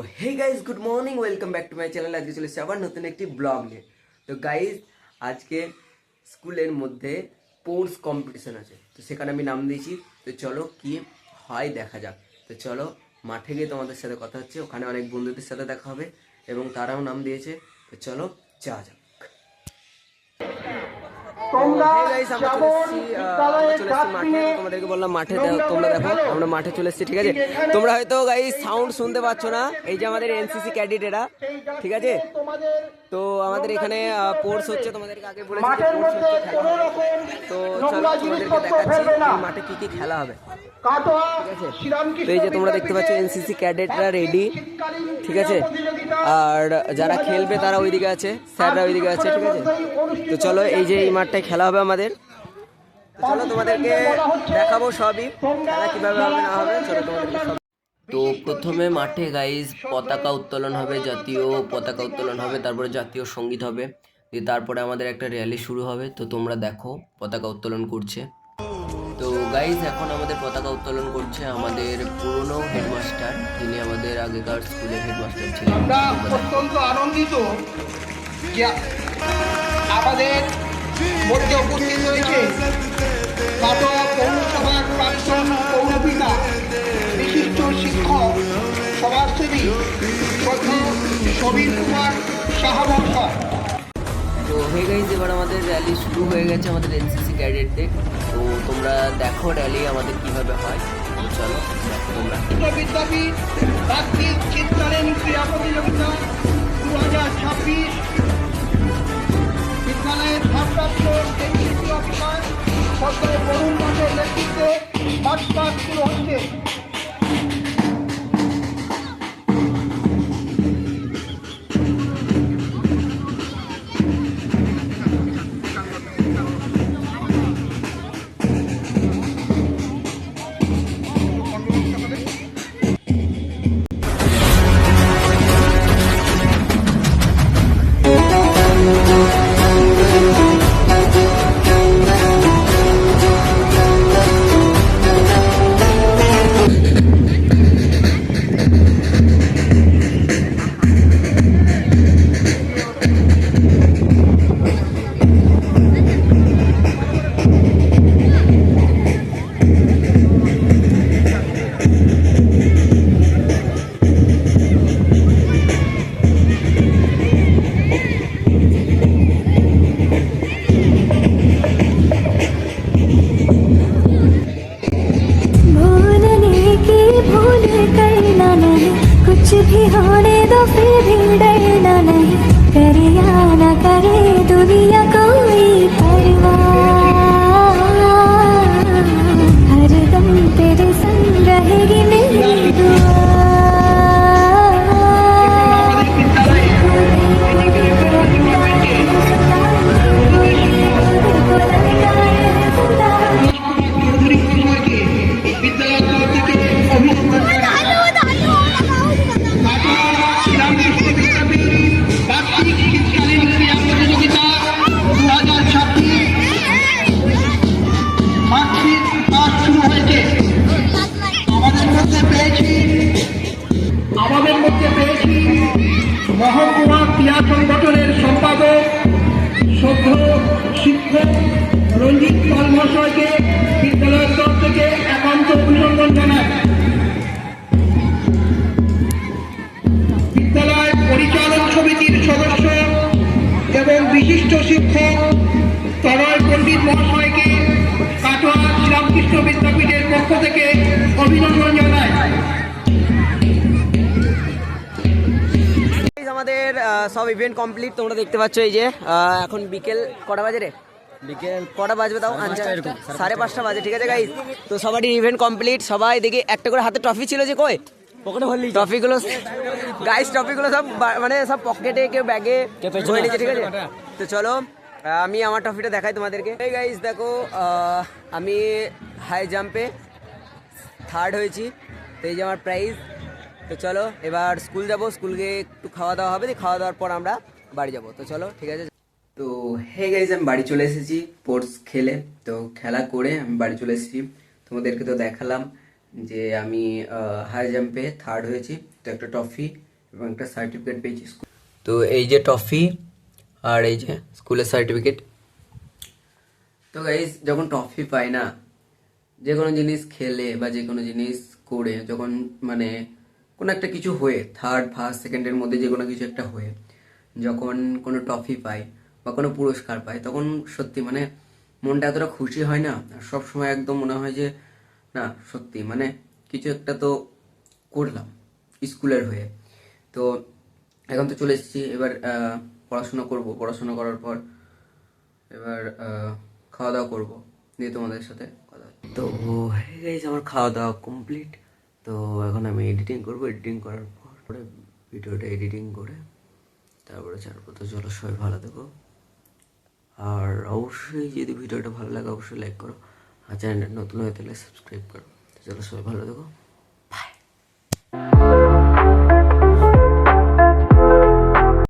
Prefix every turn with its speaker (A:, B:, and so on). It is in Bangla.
A: Hey guys good morning welcome back to my channel. আজকে চলে এসেছি আবার নতুন একটি ব্লগ নিয়ে। তো গাইস আজকে স্কুলের মধ্যে স্পোর্টস কম্পিটিশন আছে, তো সেখানে আমি নাম দিয়েছি। তো চলো কি হয় দেখা যাক। তো চলো মাঠে গিয়ে তোমাদের সাথে কথা হচ্ছে, ওখানে অনেক বন্ধুদের সাথে দেখা হবে এবং তারাও নাম দিয়েছে। তো চলো যাওয়া যাক। তোমাদেরকে বললাম মাঠে, তোমরা দেখো আমরা মাঠে চলে এসেছি, ঠিক আছে। তোমরা হয়তো গাইস সাউন্ড শুনতে পাচ্ছ না, এই যে আমাদের এনসিসি ক্যাডেট এরা, ঠিক আছে। তো আমাদের এখানে স্পোর্টস হচ্ছে, তোমাদেরকে আগে বলেছি যে স্পোর্টস হচ্ছে, খেলা হবে। তো চলো তোমাদেরকে দেখাচ্ছি মাঠে কি কি খেলা হবে, ঠিক আছে। তো এই যে তোমরা দেখতে পাচ্ছ এনসিসি ক্যাডেটরা রেডি, ঠিক আছে। আর যারা খেলবে তারা ওইদিকে আছে, স্যাররা ওইদিকে আছে, ঠিক আছে। তো চলো এই যে এই মাঠটায় খেলা হবে আমাদের। চলো তোমাদেরকে দেখাবো সবই, খেলা কিভাবে হবে না হবে, চলো তোমাদেরকে সব। তো প্রথমে মাঠে গাইজ পতাকা উত্তোলন হবে, জাতীয় পতাকা উত্তোলন হবে, তারপরে জাতীয় সঙ্গীত হবে, দিয়ে তারপরে আমাদের একটা র্যালি শুরু হবে। তো তোমরা দেখো পতাকা উত্তোলন করছে। তো গাইজ এখন আমাদের পতাকা উত্তোলন করছে আমাদের পুরনো হেডমাস্টার, যিনি আমাদের আগেকার স্কুলের হেডমাস্টার ছিলেন।
B: আমরা অত্যন্ত আনন্দিত যে আমাদের মধ্যে উপস্থিত হয়েছে কাটোয়া পৌরসভার প্রাক্তন পৌরপিতা, বিশিষ্ট শিক্ষক, সমাজসেবী সমীর কুমার সাহা মহাশয়।
A: তো হয়ে গেছে, এবার আমাদের র্যালি শুরু হয়ে গেছে আমাদের এনসিসি ক্যাডেটদের। তো তোমরা দেখো র্যালি আমাদের কিভাবে হয়। তো চলো দেখো তোমরা।
B: বিদ্যাপীঠ বার্ষিক চিত্রায়ন ক্রীড়া প্রতিযোগিতা 2026 বিদ্যালয়ের ভারপ্রাপ্ত এনসিসি অফিসার সদর বরুণ দাসের নেতৃত্বে মাঠপাট শুরু হচ্ছে।
C: कुछ भी होने दो फिर भी डरना नहीं, करे या ना करे दुनिया कोई परवाह, हर दम तेरे संग रहेगी मेरी दुआ। আমাদের মধ্যে পেয়েছি মহকুমা ক্রীড়া সংগঠনের সম্পাদক সভ্য শিক্ষক রঞ্জিত পাল মহাশয়কে বিদ্যালয়ের তরফ থেকে একান্ত অভিনন্দন জানাই। বিদ্যালয় পরিচালন সমিতির সদস্য এবং বিশিষ্ট শিক্ষক তনয় পণ্ডিত মহাশয়কে কাটোয়া শ্রীরামকৃষ্ণ বিদ্যাপীঠের পক্ষ থেকে অভিনন্দন জানাই।
A: আমাদের সব ইভেন্ট কমপ্লিট, তোমরা দেখতে পাচ্ছ। এই যে এখন বিকেল কটা বাজে রে? বিকেল কটা বাজবে তাও? 5:30 বাজে, ঠিক আছে গাইস। তো সবারই ইভেন্ট কমপ্লিট, সবাই দেখি একটা করে হাতে ট্রফি ছিল, যে কই ট্রফিগুলো গাইস, ট্রফিগুলো সব মানে সব পকেটে, কেউ ব্যাগে ধরে নিয়েছে, ঠিক আছে। তো চলো আমি আমার ট্রফিটা দেখাই তোমাদেরকে। এই গাইস দেখো, আমি হাই জাম্পে 3rd হয়েছি, তো এই যে আমার প্রাইজ। তো চলো এবার স্কুল যাব, স্কুল গিয়ে একটু খাওয়া দাওয়া হবে, খাওয়া দাওয়ার পর আমরা বাড়ি যাব। তো চলো ঠিক আছে। তো হে গাইস, আমি বাড়ি চলে এসেছি স্পোর্টস খেলে। তো খেলা করে আমি বাড়ি চলে এসেছি। তোমাদেরকে তো দেখালাম যে আমি হাই জাম্পে 3rd হয়েছি, তো একটা ট্রফি এবং একটা সার্টিফিকেট পেয়েছি। তো এই যে টফি আর এই যে স্কুলের সার্টিফিকেট। তো গাইজ যখন টফি পাই না, যে কোনো জিনিস খেলে বা যে কোনো জিনিস করে, যখন মানে কোনো একটা কিছু হয়ে, থার্ড ফার্স্ট সেকেন্ডের মধ্যে যে কোনো কিছু একটা হয়ে যখন কোনো টফি পাই বা কোনো পুরস্কার পাই, তখন সত্যি মানে মনটা এতটা খুশি হয় না। আর সবসময় একদম মনে হয় যে না সত্যি মানে কিছু একটা তো করলাম স্কুলের হয়ে। তো এখন তো চলে এসেছি, এবার পড়াশোনা করব, পড়াশোনা করার পর এবার খাওয়া দাওয়া করবো, দিয়ে তোমাদের সাথে কথা হচ্ছে। তো গাইস আমার খাওয়া দাওয়া কমপ্লিট। তো এখন আমি এডিটিং করব, এডিটিং করার পরে ভিডিওটা এডিটিং করে তারপরে ছাড়বো। তো চলো সবাই ভালো থেকো, আর অবশ্যই যদি ভিডিওটা ভালো লাগে অবশ্যই লাইক করো, আর চ্যানেলটা নতুন হয়ে থাকলে সাবস্ক্রাইব করো। তো চলো সবাই ভালো থেকো।